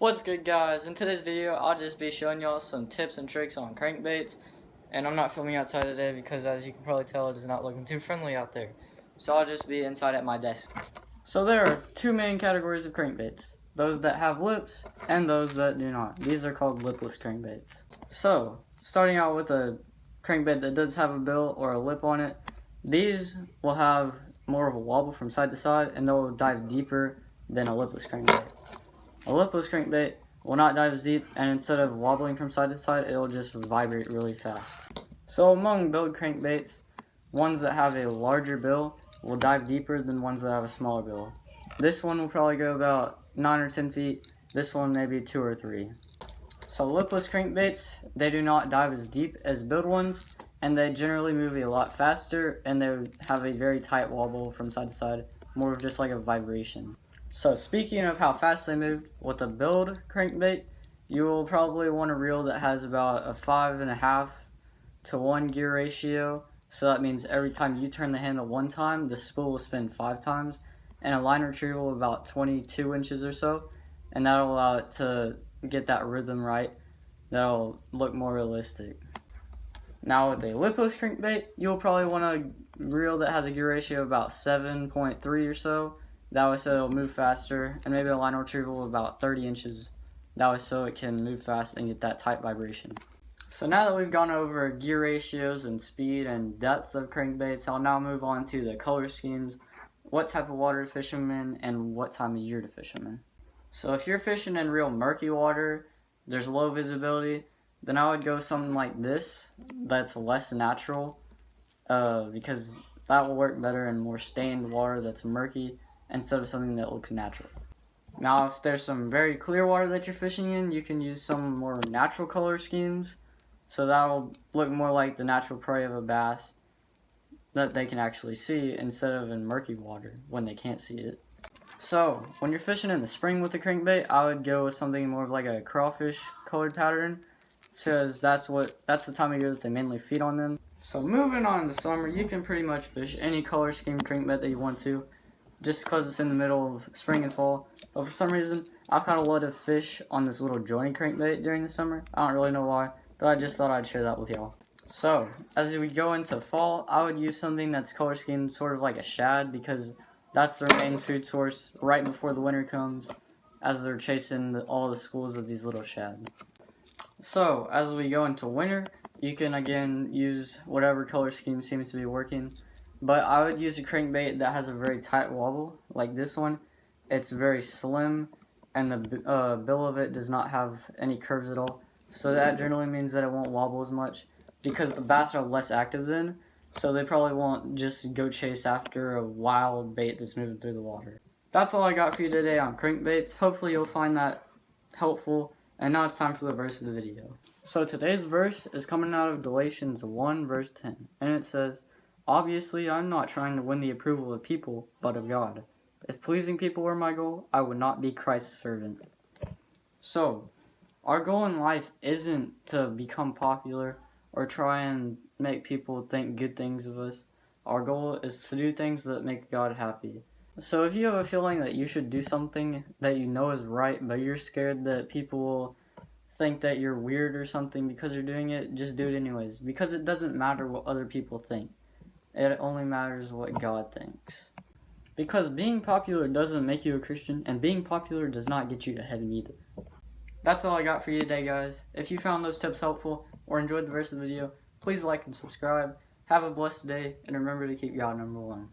What's good, guys? In today's video, I'll just be showing y'all some tips and tricks on crankbaits. And I'm not filming outside today because, as you can probably tell, it is not looking too friendly out there. So I'll just be inside at my desk. So there are two main categories of crankbaits. Those that have lips and those that do not. These are called lipless crankbaits. So, starting out with a crankbait that does have a bill or a lip on it, these will have more of a wobble from side to side and they'll dive deeper than a lipless crankbait. A lipless crankbait will not dive as deep, and instead of wobbling from side to side, it'll just vibrate really fast. So among billed crankbaits, ones that have a larger bill will dive deeper than ones that have a smaller bill. This one will probably go about 9 or 10 feet, this one maybe 2 or 3. So lipless crankbaits, they do not dive as deep as billed ones, and they generally move a lot faster, and they have a very tight wobble from side to side, more of just like a vibration. So speaking of how fast they move, with a billed crankbait, you will probably want a reel that has about a 5.5 to 1 gear ratio. So that means every time you turn the handle one time, the spool will spin 5 times, and a line retrieval about 22 inches or so, and that'll allow it to get that rhythm right. That'll look more realistic. Now with a lipless crankbait, you'll probably want a reel that has a gear ratio of about 7.3 or so. That way so it'll move faster, and maybe a line retrieval of about 30 inches. That way so it can move fast and get that tight vibration. So now that we've gone over gear ratios and speed and depth of crankbaits, I'll now move on to the color schemes, what type of water to fish them in, and what time of year to fish them in. So if you're fishing in real murky water, there's low visibility, then I would go something like this that's less natural, because that will work better in more stained water that's murky, instead of something that looks natural. Now if there's some very clear water that you're fishing in, you can use some more natural color schemes, so that'll look more like the natural prey of a bass that they can actually see, instead of in murky water when they can't see it. So when you're fishing in the spring with a crankbait, I would go with something more of like a crawfish colored pattern, because that's the time of year that they mainly feed on them. So moving on to summer, you can pretty much fish any color scheme crankbait that you want to, just because it's in the middle of spring and fall. But for some reason, I've caught a lot of fish on this little jointed crankbait during the summer. I don't really know why, but I just thought I'd share that with y'all. So, as we go into fall, I would use something that's color schemed sort of like a shad, because that's their main food source right before the winter comes, as they're chasing all the schools of these little shad. So, as we go into winter, you can again use whatever color scheme seems to be working. But I would use a crankbait that has a very tight wobble, like this one. It's very slim, and the bill of it does not have any curves at all. So that generally means that it won't wobble as much, because the bass are less active then, so they probably won't just go chase after a wild bait that's moving through the water. That's all I got for you today on crankbaits. Hopefully you'll find that helpful, and now it's time for the verse of the video. So today's verse is coming out of Galatians 1 verse 10, and it says, "Obviously, I'm not trying to win the approval of people, but of God. If pleasing people were my goal, I would not be Christ's servant." So, our goal in life isn't to become popular or try and make people think good things of us. Our goal is to do things that make God happy. So if you have a feeling that you should do something that you know is right, but you're scared that people will think that you're weird or something because you're doing it, just do it anyways. Because it doesn't matter what other people think. It only matters what God thinks. Because being popular doesn't make you a Christian, and being popular does not get you to heaven either. That's all I got for you today, guys. If you found those tips helpful or enjoyed the rest of the video, please like and subscribe. Have a blessed day, and remember to keep God number one.